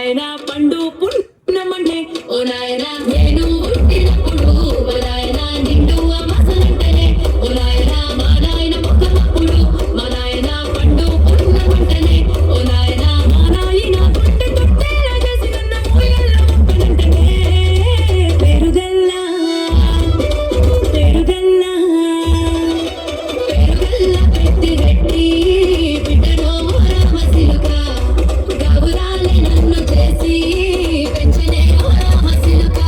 నాయన పండు పున్నమంటే ఓ నాయన నేను పుట్టినప్పుడు ఓ నాయన నిండు అమసలంటేనే ఓ నాయన మా నాయన మొక్కప్పుడు మా నాయన పండు పున్నమంటేనే ఓ నాయన మా నాయన పుట్టి తొట్టేలా చేసి నన్ను ఊయల్లో ఒక్కనంటేనే పెరుగల్లా పెరుగల్లా పెరుగల్లా పెట్టి రెట్టి బిడ్డనో రామసిలుక గౌరాలే నన్ను చేసి పెంచనే ఓ రామసిలుక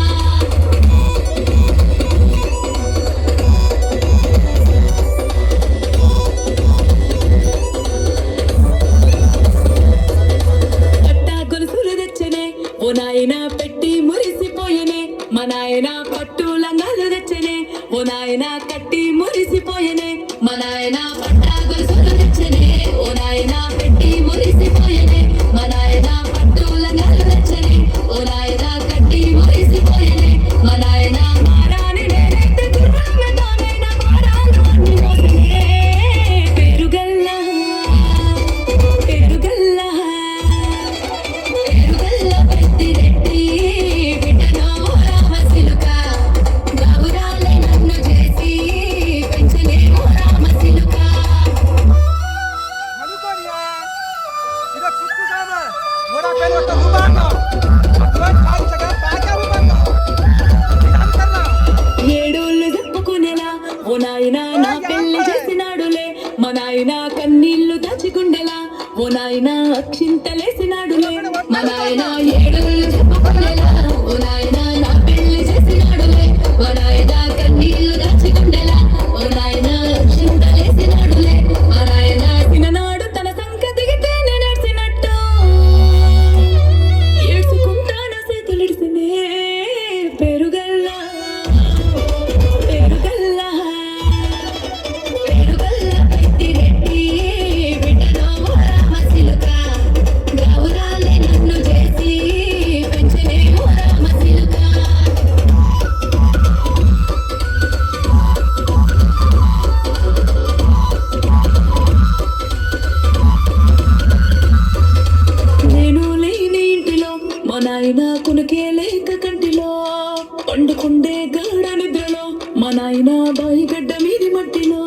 పట్టా గొలుసులు తెచ్చనే ఓ నాయన పెట్టి మురిసిపోయనే మా నాయన పట్టు లంగాలు తెచ్చనే ఓ నాయన కట్టి మురిసిపోయనే మా నాయన పట్టా గొలుసులు తెచ్చనే ఓ నాయన పెట్టి మురిసిపోయనే మా నాయన పట్టు లంగాలు తెచ్చనే ఓ నాయన కట్టి మురిసిపోయనే మా నాయన మారాని నేనైతే గుర్రామె తానైనా మారాను అన్ని మోసనే పెరుగల్లా పెరుగల్లా పెరుగల్లా పెట్టి రెట్టి బిడ్డనో రామసిలుక గౌరాలే నన్ను చేసి పెంచలే ఓ రామసిలుక అనుకోనియా ఇదో కుచ్చు సామా ఓడా పేలొట్ట ఉబాన్న అట్లా కాల్చగా బాగా ఉబాన్న ఇదంతర్నా ఏడోళ్ళు చెప్పుకునేలా ఓ నాయన నా పెళ్లి చేసినాడులే మా నాయన కన్నీళ్లు దాచికుండేలా ఓ నాయన అక్షింతలేసినాడులే మా నాయన ఏడోళ్ళు చెప్పుకునేలా ఓ నాయన నా పెళ్లి చేసినాడులే ఓ నాయన కన్నీళ్లు దాచికుండేలా ఓ నాయన అక్షింతలేసినాడులే మా నాయన తిననాడు తన సంక దిగితే నేను ఏడ్చినట్టు ఏడ్చుకుంటాను చేతులిడిసినే పెరుగల్లా పెరుగల్లా పెరుగల్లా పెట్టి రెట్టి బిడ్డనో రామసిలుక గౌరాలే నన్ను చేసి పెంచనే ఓ రామసిలుక నేను లేని ఇంటిలో మా నాయన కునకే లేక కంటిలో పండుకుండే గాఢ నిద్రలో మా నాయన బాయి గడ్డ మీది మట్టిలో